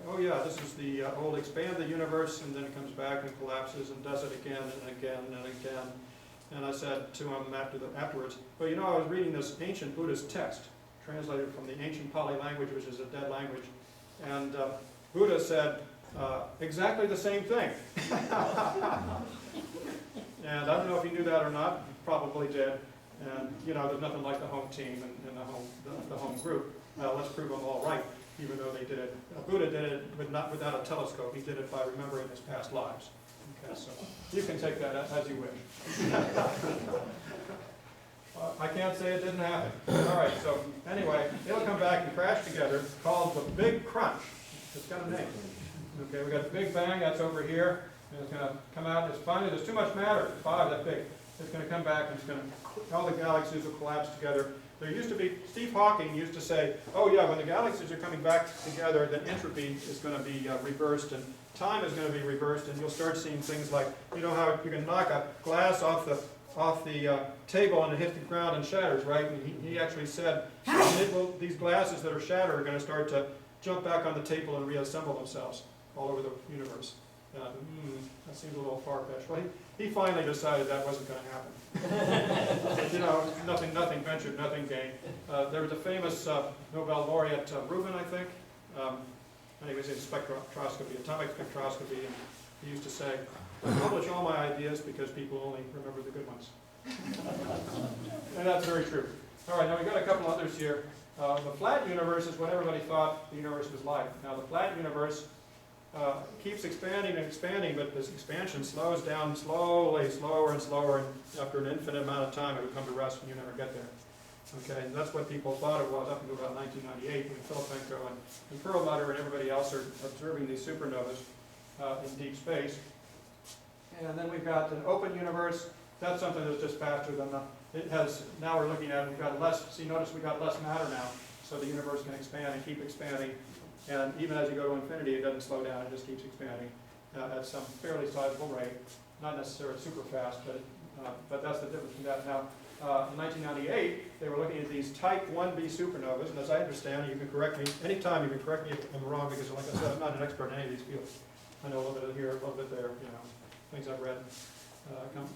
oh yeah, this is the old expand the universe, and then it comes back and collapses and does it again and again and again. And I said to him afterwards, well, you know, I was reading this ancient Buddhist text, translated from the ancient Pali language, which is a dead language, and Buddha said exactly the same thing. And I don't know if he knew that or not, probably did. And you know, there's nothing like the home team and the home group. Let's prove them all right, even though they did it. Buddha did it, but not without a telescope. He did it by remembering his past lives. Okay, so you can take that as you wish. I can't say it didn't happen. All right, so anyway, it'll come back and crash together, called the Big Crunch. It's got a name. Okay, we got the Big Bang, that's over here, and it's going to come out. It's finally, there's too much matter, 5 that big. It's going to come back, and it's going to, all the galaxies will collapse together. There used to be, Steve Hawking used to say, oh yeah, when the galaxies are coming back together, then entropy is going to be reversed, and time is going to be reversed, and you'll start seeing things like, you know how you can knock a glass off the table and it hits the ground and shatters, right? And he actually said, these glasses that are shattered are going to start to jump back on the table and reassemble themselves all over the universe. That seems a little far-fetched. Well, he finally decided that wasn't going to happen. But, you know, nothing ventured, nothing gained. There was a famous Nobel laureate, Rubin, I think, and he was in spectroscopy, atomic spectroscopy, and he used to say, I publish all my ideas because people only remember the good ones. And that's very true. All right, now we've got a couple others here. The flat universe is what everybody thought the universe was like. Now, the flat universe keeps expanding and expanding, but this expansion slows down slowly, slower and slower, and after an infinite amount of time, it would come to rest and you never get there. Okay, and that's what people thought it was up until about 1998 when Filipenko and Perlmutter and everybody else are observing these supernovas in deep space. And then we've got an open universe. That's something that's just faster than it has. Now we're looking at, we've got less, see, notice we've got less matter now, so the universe can expand and keep expanding. And even as you go to infinity, it doesn't slow down, it just keeps expanding at some fairly sizable rate. Not necessarily super fast, but that's the difference between that. Now, in 1998, they were looking at these type 1b supernovas, and as I understand, you can correct me, anytime you can correct me if I'm wrong, because like I said, I'm not an expert in any of these fields. I know a little bit here, a little bit there, you know, things I've read,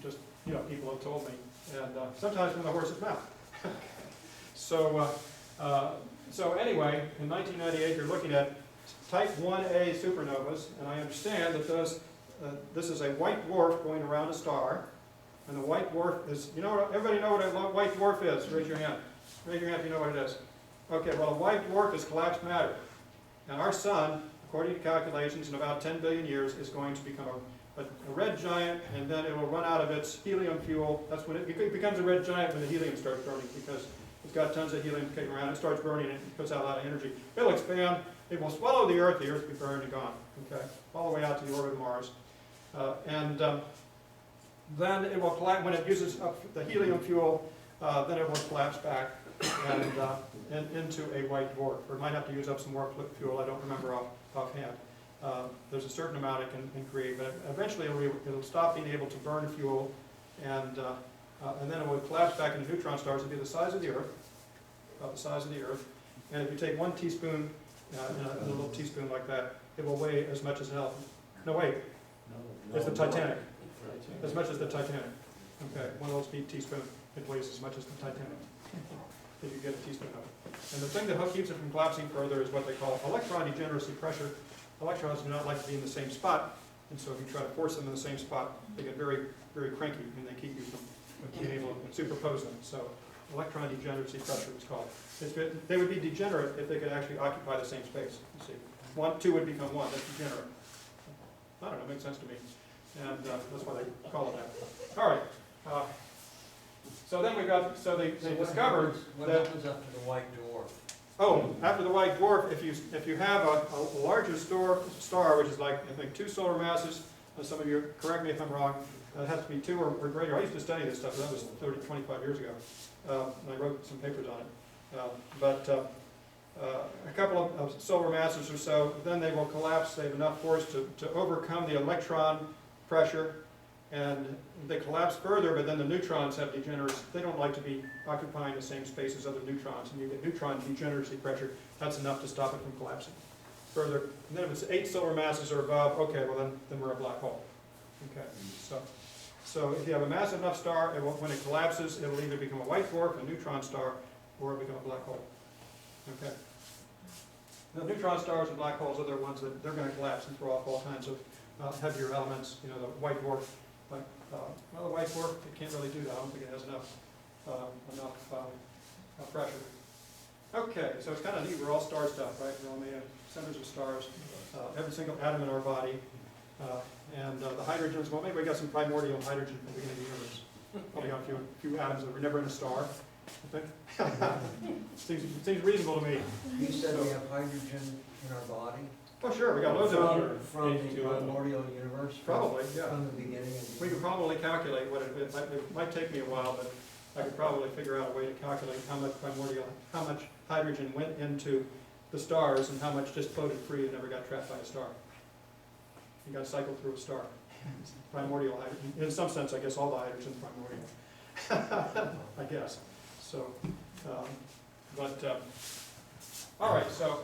just, you know, people have told me, and sometimes from the horse's mouth. So anyway, in 1998, you're looking at type 1a supernovas, and I understand that this is a white dwarf going around a star, and the white dwarf is, you know, everybody know what a white dwarf is? Raise your hand. Raise your hand if you know what it is. Okay, well, a white dwarf is collapsed matter. And our sun, according to calculations, in about 10 billion years, is going to become a red giant, and then it will run out of its helium fuel. That's when it becomes a red giant when the helium starts burning, because it's got tons of helium kicking around. It starts burning, and it puts out a lot of energy. It'll expand. It will swallow the Earth. The Earth will be burned and gone. Okay, all the way out to the orbit of Mars, then it will collapse when it uses up the helium fuel. Then it will collapse back and into a white dwarf, or it might have to use up some more fuel. I don't remember offhand. There's a certain amount it can create, but eventually it'll stop being able to burn fuel, and then it will collapse back into neutron stars and be the size of the Earth, about the size of the Earth. And if you take 1 teaspoon, in a little teaspoon like that, it will weigh as much as an elephant. No, wait, it's the Titanic. As much as the Titanic. Okay, one little teaspoon, it weighs as much as the Titanic. If you get a teaspoon of it. And the thing that keeps it from collapsing further is what they call electron degeneracy pressure. Electrons do not like to be in the same spot, and so if you try to force them in the same spot, they get very, very cranky, and they keep you from being able to superpose them. So electron degeneracy pressure is called. They would be degenerate if they could actually occupy the same space. You see, 1, 2 would become 1. That's degenerate. I don't know, it makes sense to me. And that's why they call it that. All right. So then we got, they discovered what that, happens up to the white dwarf? oh, after the white dwarf, if you have a larger star, which is like, I think, 2 solar masses, some of you correct me if I'm wrong, it has to be 2 or greater. I used to study this stuff, that was 30, 25 years ago. And I wrote some papers on it. A couple of solar masses or so, then they will collapse. They have enough force to overcome the electron pressure, and they collapse further, but then the neutrons have degeneracy. They don't like to be occupying the same space as other neutrons, and you get neutron degeneracy pressure. That's enough to stop it from collapsing further. And then if it's 8 solar masses or above, okay, well then we're a black hole. Okay, so if you have a massive enough star, when it collapses, it will either become a white dwarf, a neutron star, or become a black hole. Okay. The neutron stars and black holes are the ones that they're going to collapse and throw off all kinds of heavier elements. You know, the white dwarf. Well, the white dwarf, it can't really do that. I don't think it has enough pressure. Okay, so it's kind of neat. We're all star stuff, right? We're all made of centers of stars. Every single atom in our body. And the hydrogens, well, maybe we got some primordial hydrogen at the beginning of the universe. Probably got a few atoms that were never in a star, I think. Seems reasonable to me. You said we have hydrogen in our body? Oh, sure, we got loads of it. From the primordial universe? Probably, yeah. From the beginning? We could probably calculate what it might take me a while, but I could probably figure out a way to calculate how much hydrogen went into the stars and how much just floated free and never got trapped by a star. You got cycled through a star. Primordial hydrogen. In some sense, I guess all the hydrogen is primordial. I guess. So, all right, so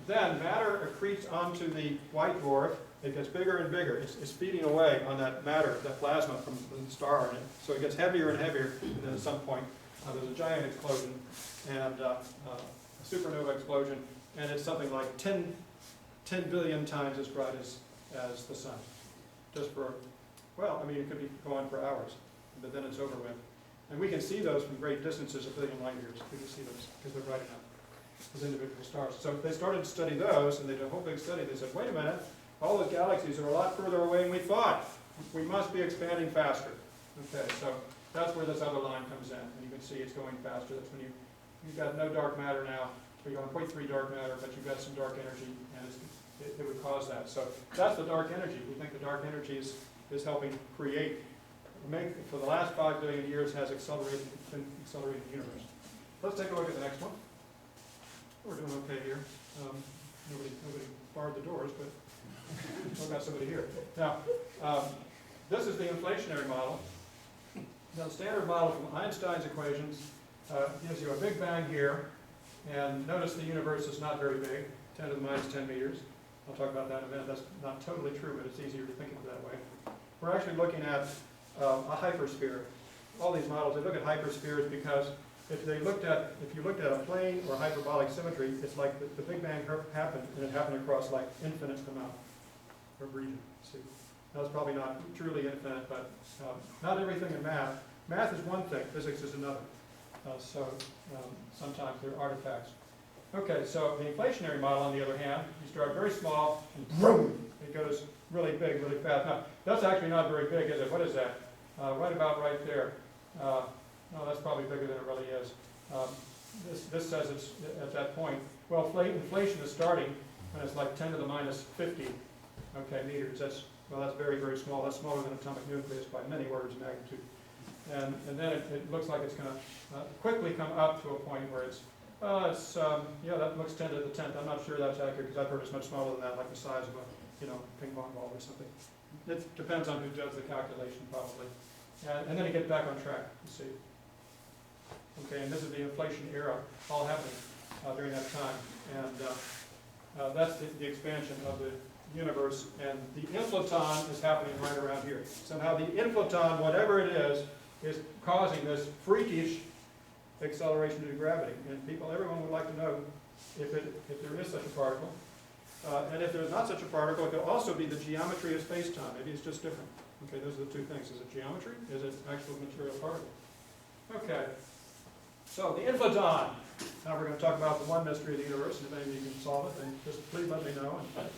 then matter accretes onto the white dwarf. It gets bigger and bigger. It's feeding away on that matter, that plasma from the star in it. So it gets heavier and heavier, and then at some point there's a giant explosion and a supernova explosion, and it's something like 10 billion times as bright as the sun. Just for, well, I mean, it could be going for hours, but then it's over with. And we can see those from great distances, 1 billion light years. We can see those because they're bright enough as individual stars. So they started to study those, and they did a whole big study. They said, wait a minute, all those galaxies are a lot further away than we thought. We must be expanding faster. Okay, so that's where this other line comes in. And you can see it's going faster. That's when you've got no dark matter now. You're going 0.3 dark matter, but you've got some dark energy, and it would cause that. So that's the dark energy. We think the dark energy is helping create, for the last 5 billion years, has accelerated the universe. Let's take a look at the next one. We're doing okay here. Nobody barred the doors, but we've got somebody here. Now, this is the inflationary model. Now, the standard model from Einstein's equations gives you a Big Bang here, and notice the universe is not very big, 10 to the minus 10 meters. I'll talk about that in a minute. That's not totally true, but it's easier to think of it that way. We're actually looking at a hypersphere. All these models, they look at hyperspheres because if you looked at a plane or hyperbolic symmetry, it's like the Big Bang happened, and it happened across like infinite amount of region. See, that's probably not truly infinite, but not everything in math. Math is one thing, physics is another. Sometimes they're artifacts. Okay, so the inflationary model, on the other hand, you start very small, and boom, it goes really big, really fast. Now, that's actually not very big, is it? What is that? Right about right there. No, that's probably bigger than it really is. This says it's at that point. Well, inflation is starting when it's like 10 to the minus 50, okay, meters. That's very, very small. That's smaller than atomic nucleus by many orders of magnitude. And then it looks like it's going to quickly come up to a point where yeah, that looks 10 to the 10th. I'm not sure that's accurate because I've heard it's much smaller than that, like the size of a, ping pong ball or something. It depends on who does the calculation, probably. And then it gets back on track, you see. Okay, and this is the inflation era, all happening during that time. And that's the expansion of the universe. And the inflaton is happening right around here. Somehow the inflaton, whatever it is causing this freakish acceleration due to gravity. And everyone would like to know if there is such a particle. And if there's not such a particle, it could also be the geometry of space-time. Maybe it's just different. Okay, those are the two things. Is it geometry? Is it actual material particle? Okay. So the inflaton. Now we're going to talk about the one mystery of the universe, and if any of you can solve it, then just please let me know, and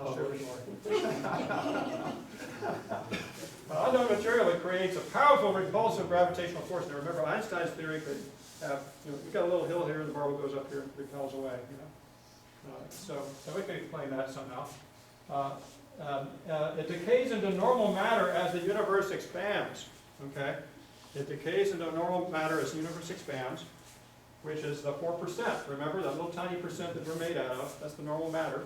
I'll share it more. Unknown material that creates a powerful repulsive gravitational force. Now remember, Einstein's theory could have, you've got a little hill here, and the barbell goes up here and repels away, So we can explain that somehow. It decays into normal matter as the universe expands. Okay, it decays into normal matter as the universe expands, which is the 4%. Remember that little tiny percent that we're made out of? That's the normal matter.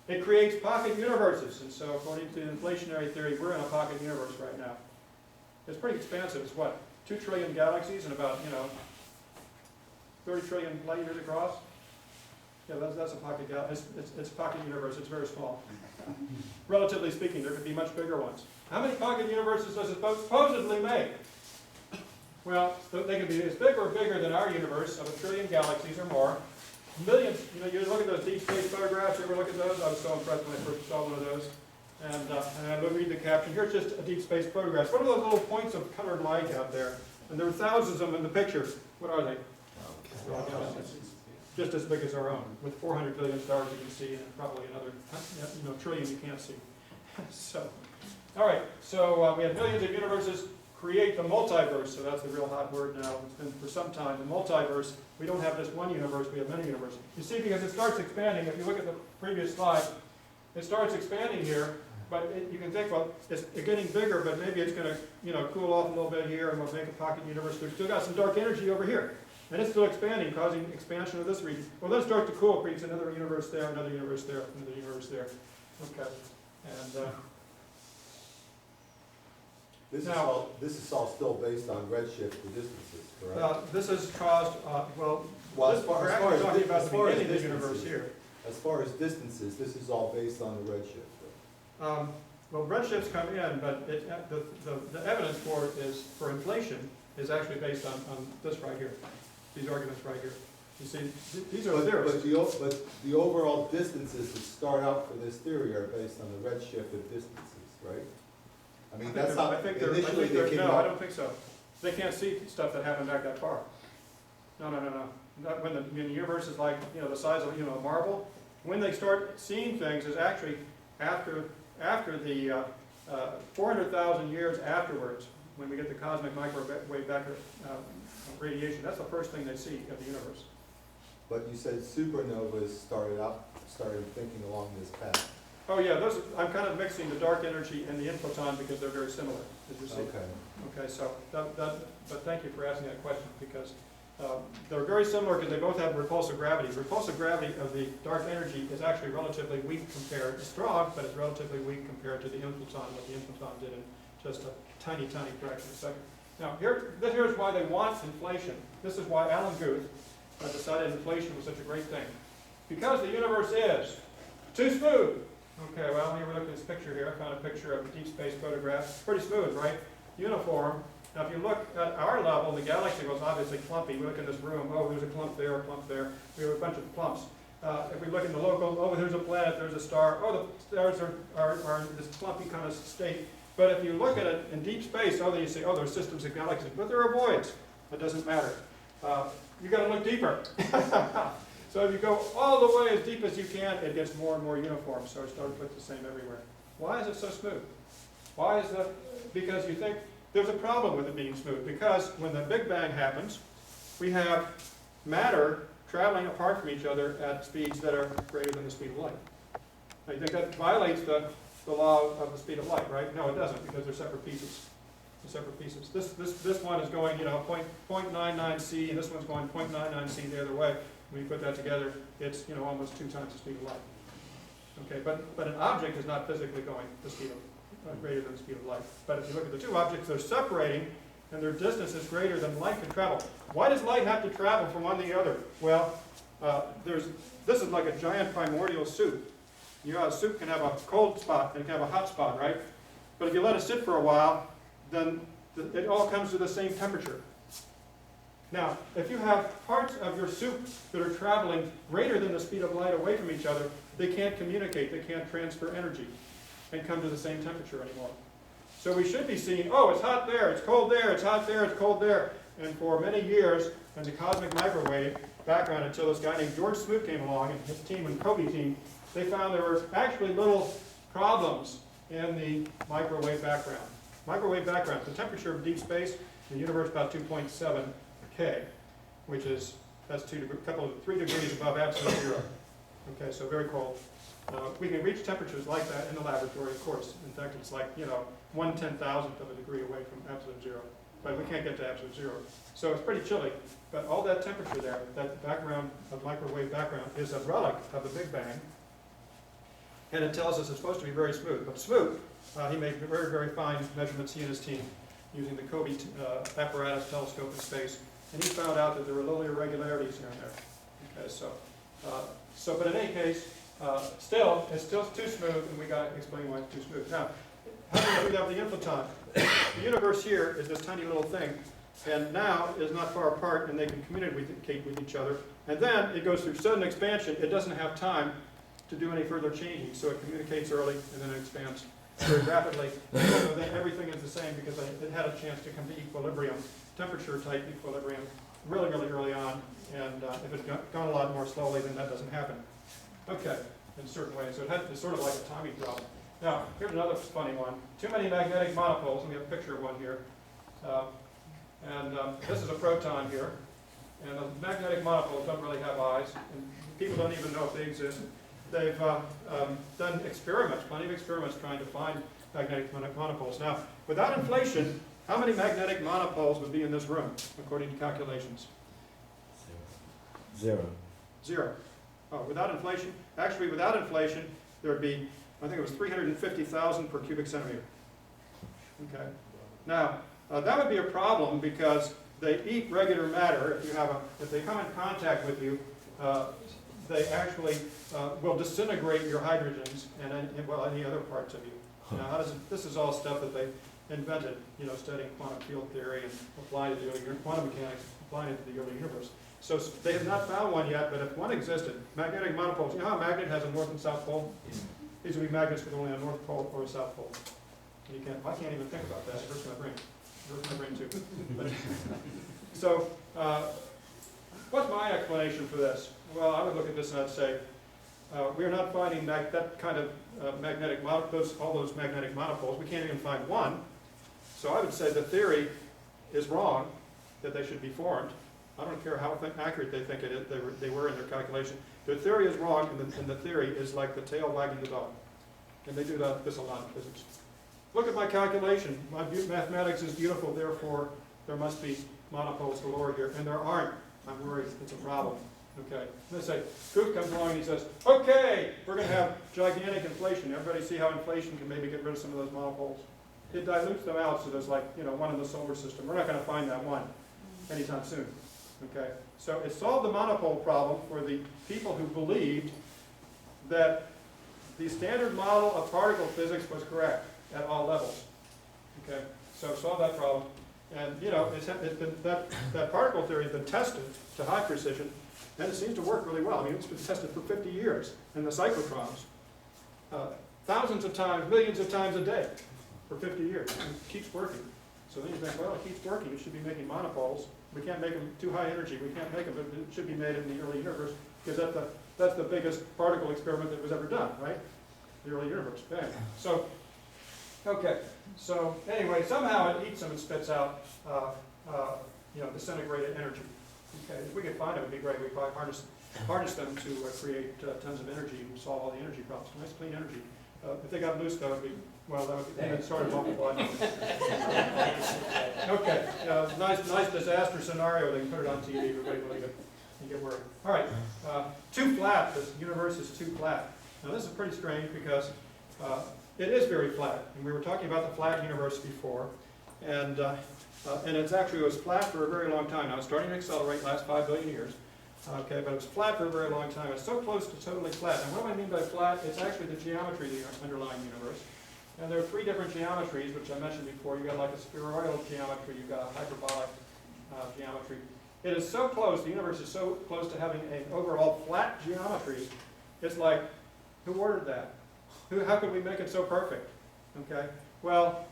It creates pocket universes, and so according to the inflationary theory, we're in a pocket universe right now. It's pretty expansive. It's what, 2 trillion galaxies and about 30 trillion light years across. Yeah, that's a pocket galaxy. It's a pocket universe. It's very small. Relatively speaking, there could be much bigger ones. How many pocket universes does it supposedly make? Well, they could be as big or bigger than our universe of 1 trillion galaxies or more. Millions. You look at those deep space photographs. You ever look at those? I was so impressed when I first saw one of those. And I would read the caption. Here's just a deep space photograph. What are those little points of colored light out there? And there are thousands of them in the picture. What are they? Just as big as our own, with 400 billion stars you can see, and probably another trillion you can't see. So, all right. So we have millions of universes create the multiverse. So that's the real hot word now. It's been for some time. The multiverse. We don't have just one universe. We have many universes. You see, because it starts expanding. If you look at the previous slide, it starts expanding here. But you can think, well, it's getting bigger, but maybe it's going to cool off a little bit here, and we'll make a pocket universe. We've still got some dark energy over here. And it's still expanding, causing expansion of this region. Well, then it starts to cool, creates another universe there, another universe there, another universe there. Okay. And this is all still based on redshift for distances, correct? this has caused, As far we're as actually talking about the beginning of the distances, universe here. As far as distances, this is all based on the redshift. Well, redshifts come in, but the evidence for inflation is actually based on this right here, these arguments right here. You see, these are theories. But the overall distances that start out for this theory are based on the redshift of distances, right? I mean, that's how initially they came No, I up. don't think so. They can't see stuff that happened back that far. No. Not when the universe is like, the size of, a marble. When they start seeing things is actually after the 400,000 years afterwards, when we get the cosmic microwave back radiation. That's the first thing they see of the universe. But you said supernovas started thinking along this path. Oh yeah, I'm kind of mixing the dark energy and the inflaton because they're very similar, as you see. Okay, so but thank you for asking that question, because they're very similar because they both have repulsive gravity. The repulsive gravity of the dark energy is actually relatively weak compared, it's strong, but it's relatively weak compared to the inflaton, what the inflaton did in just a tiny, tiny fraction of a second. Now, here's why they want inflation. This is why Alan Guth decided inflation was such a great thing. Because the universe is too smooth. Okay, well, here we look at this picture here. I found a picture of a deep space photograph. Pretty smooth, right? Uniform. Now, if you look at our level, the galaxy was obviously clumpy. We look in this room. Oh, there's a clump there, a clump there. We have a bunch of clumps. If we look in the local, oh, there's a planet, there's a star. Oh, the stars are in this clumpy kind of state. But if you look at it in deep space, oh, then you say, oh, there's systems of galaxies. But there are voids. That doesn't matter. You've got to look deeper. So if you go all the way as deep as you can, it gets more and more uniform, so it starts to look the same everywhere. Why is it so smooth? Why is that? Because you think there's a problem with it being smooth, because when the Big Bang happens, we have matter traveling apart from each other at speeds that are greater than the speed of light. Now you think that violates the law of the speed of light, right? No, it doesn't, because they're separate pieces. They're separate pieces. This one is going, 0.99 c, and this one's going 0.99 c the other way. When you put that together, it's almost 2 times the speed of light. Okay, but an object is not physically going the speed of greater than the speed of light. But if you look at the two objects, they're separating, and their distance is greater than light can travel. Why does light have to travel from one to the other? Well, this is like a giant primordial soup. A soup can have a cold spot and it can have a hot spot, right? But if you let it sit for a while, then it all comes to the same temperature. Now, if you have parts of your soup that are traveling greater than the speed of light away from each other, they can't communicate, they can't transfer energy and come to the same temperature anymore. So we should be seeing, oh, it's hot there, it's cold there, it's hot there, it's cold there. And for many years, in the cosmic microwave background, until this guy named George Smoot came along and his team and Kobe team, they found there were actually little problems in the microwave background. Microwave background, the temperature of deep space in the universe about 2.7 K, which is, that's 3 degrees above absolute zero. Okay, so very cold. We can reach temperatures like that in the laboratory, of course. In fact, it's like, 1/10,000th of a degree away from absolute zero. But we can't get to absolute zero. So it's pretty chilly. But all that temperature there, that background of microwave background, is a relic of the Big Bang. And it tells us it's supposed to be very smooth. But Smoot, he made very, very fine measurements, he and his team, using the Kobe apparatus telescope in space. And he found out that there were little irregularities here and there. Okay, but in any case, it's still too smooth, and we got to explain why it's too smooth. Now, how do we have the inflaton? The universe here is this tiny little thing, and now is not far apart, and they can communicate with each other. And then it goes through sudden expansion. It doesn't have time to do any further changing, so it communicates early, and then it expands very rapidly. So then everything is the same because it had a chance to come to equilibrium, temperature-type equilibrium, really, really early on. And if it had gone a lot more slowly, then that doesn't happen. Okay, in certain ways. So it's sort of like a timing problem. Now, here's another funny one. Too many magnetic monopoles, and we have a picture of one here. This is a proton here. And the magnetic monopoles don't really have eyes, and people don't even know if they exist. They've done experiments, plenty of experiments, trying to find magnetic monopoles. Now, without inflation, how many magnetic monopoles would be in this room, according to calculations? 0. 0. Oh, without inflation? Actually, without inflation, there would be, I think it was 350,000 per cubic centimeter. Okay. Now, that would be a problem because they eat regular matter. If they come in contact with you, they actually will disintegrate your hydrogens and any other parts of you. Now, this is all stuff that they invented, studying quantum field theory and applying it to quantum mechanics, applying it to the early universe. So they have not found one yet, but if one existed, magnetic monopoles, you know how a magnet has a north and south pole? These would be magnets with only a north pole or a south pole. And I can't even think about that. It hurts my brain. It hurts my brain too. So, what's my explanation for this? Well, I would look at this and I'd say, we are not finding that kind of magnetic all those magnetic monopoles. We can't even find one. So I would say the theory is wrong, that they should be formed. I don't care how accurate they think they were in their calculation. Their theory is wrong, and the theory is like the tail wagging the dog. And they do this a lot in physics. Look at my calculation. My mathematics is beautiful, therefore there must be monopoles galore here. And there aren't. I'm worried it's a problem. Okay. Let's say, Guth comes along and he says, okay, we're going to have gigantic inflation. Everybody see how inflation can maybe get rid of some of those monopoles? It dilutes them out, so there's like, one in the solar system. We're not going to find that one anytime soon. Okay, so it solved the monopole problem for the people who believed that the standard model of particle physics was correct at all levels. Okay, so it solved that problem. And it's been that particle theory has been tested to high precision, and it seems to work really well. I mean, it's been tested for 50 years in the cyclotrons, thousands of times, millions of times a day for 50 years. And it keeps working. So then you think, well, it keeps working. It should be making monopoles. We can't make them too high energy. We can't make them, but it should be made in the early universe. because that's the biggest particle experiment that was ever done, right? The early universe. Okay. So anyway, somehow it eats them and spits out, disintegrated energy. Okay, if we could find it, it would be great. We'd probably harness them to create tons of energy and solve all the energy problems. Nice clean energy. If they got loose, that would be, that would sort of multiply. Okay, nice disaster scenario. They can put it on TV. Everybody believe it. You get worried. All right, too flat. This universe is too flat. Now this is pretty strange because it is very flat, and we were talking about the flat universe before, and it actually was flat for a very long time. Now it's starting to accelerate last 5 billion years, okay, but it was flat for a very long time. It's so close to totally flat. And what do I mean by flat? It's actually the geometry of the underlying universe. And there are 3 different geometries, which I mentioned before. You've got like a spheroidal geometry, you've got a hyperbolic geometry. It is so close, the universe is so close to having an overall flat geometry, it's like, who ordered that? How could we make it so perfect? Okay, well,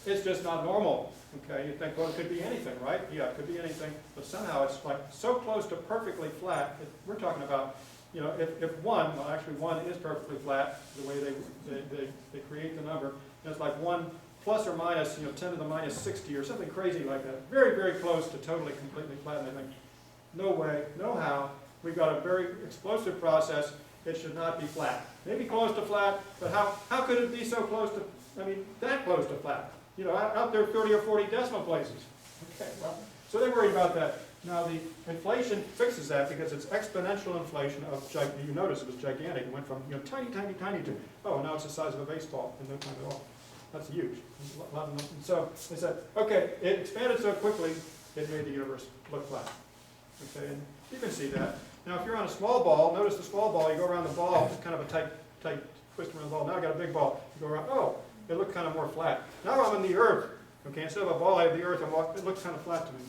it's just not normal. Okay, you think, well, it could be anything, right? Yeah, it could be anything, but somehow it's like so close to perfectly flat. We're talking about, if one is perfectly flat, the way they create the number, and it's like 1 plus or minus, 10 to the minus 60 or something crazy like that. Very, very close to totally, completely flat. And I think, no way, no how. We've got a very explosive process. It should not be flat. Maybe close to flat, but how could it be so close to, that close to flat? Out there 30 or 40 decimal places. Okay, well, so they worry about that. Now the inflation fixes that because it's exponential inflation of, you notice it was gigantic. It went from tiny, tiny, tiny to, now it's the size of a baseball in no time at all. That's huge. And so they said, okay, it expanded so quickly, it made the universe look flat. Okay, and you can see that. Now if you're on a small ball, notice the small ball, you go around the ball, it's kind of a tight twist around the ball. Now I've got a big ball. You go around, it looked kind of more flat. Now I'm in the earth. Okay, instead of a ball, I have the earth, it looks kind of flat to me.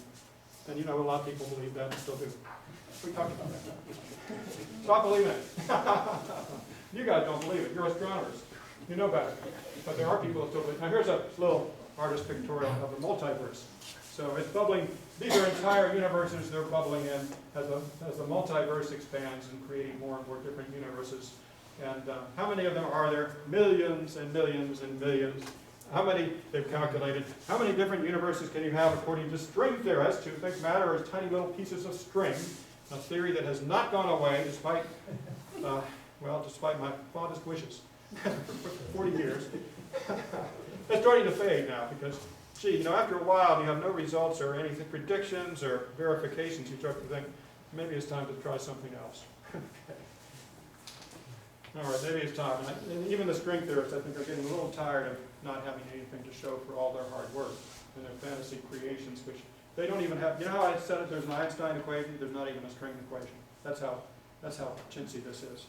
And a lot of people believe that and still do. We talked about that. Stop believing it. You guys don't believe it. You're astronomers. You know better. But there are people that still believe. Now here's a little artist pictorial of the multiverse. So it's bubbling. These are entire universes they're bubbling in as the multiverse expands and creating more and more different universes. And how many of them are there? Millions and millions and millions. How many, they've calculated, how many different universes can you have according to string theorists who think matter is tiny little pieces of string, a theory that has not gone away despite my fondest wishes for 40 years. It's starting to fade now because, after a while you have no results or anything, predictions or verifications, you start to think, maybe it's time to try something else. All right, maybe it's time. And even the string theorists, I think, are getting a little tired of not having anything to show for all their hard work and their fantasy creations, which they don't even have. You know how I said it? There's an Einstein equation. There's not even a string equation. That's how chintzy this is.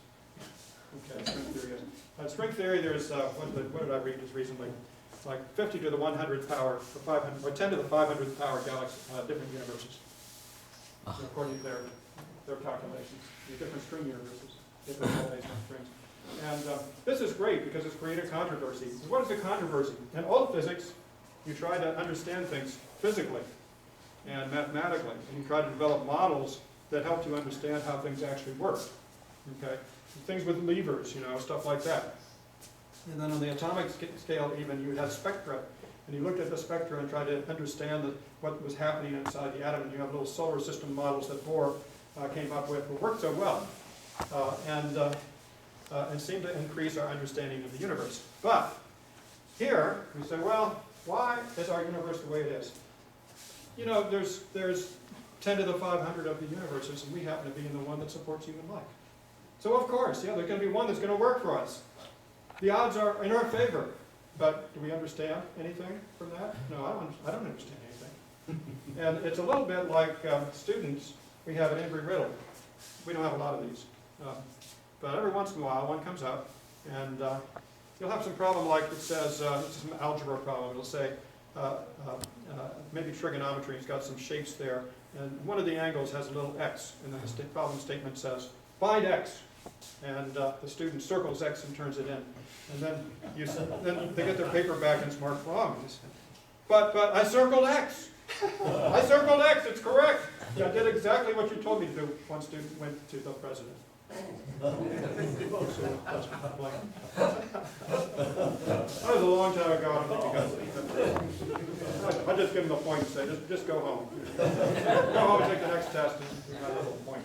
Okay, string theory is. String theory, there's what did I read just recently? It's like 50 to the 100th power, or 500, or 10 to the 500th power galaxy, different universes, according to their calculations. These different string universes. Different based on strings. And this is great because it's created controversy. What is the controversy? In old physics, you try to understand things physically and mathematically, and you try to develop models that help you understand how things actually work. Okay, things with levers, stuff like that. And then on the atomic scale, even you had spectra, and you looked at the spectra and tried to understand what was happening inside the atom. And you have little solar system models that Bohr came up with that worked so well. And seem to increase our understanding of the universe. But here we say, well, why is our universe the way it is? There's 10 to the 500 of the universes, and we happen to be in the one that supports human life. So of course, there's going to be one that's going to work for us. The odds are in our favor. But do we understand anything from that? No, I don't understand anything. And it's a little bit like students we have at Embry-Riddle. We don't have a lot of these. But every once in a while, one comes up, and you'll have some problem like it says, this is an algebra problem. It'll say, maybe trigonometry, it's got some shapes there, and one of the angles has a little x, and then the problem statement says, find x. And the student circles x and turns it in. And then they get their paper back and it's marked wrong. But I circled x. I circled X, it's correct. I did exactly what you told me to do. One student went to the president. That was a long time ago, I don't think you got it. I'll just give him a point and say, just go home. Go home and take the next test, and we got a little point.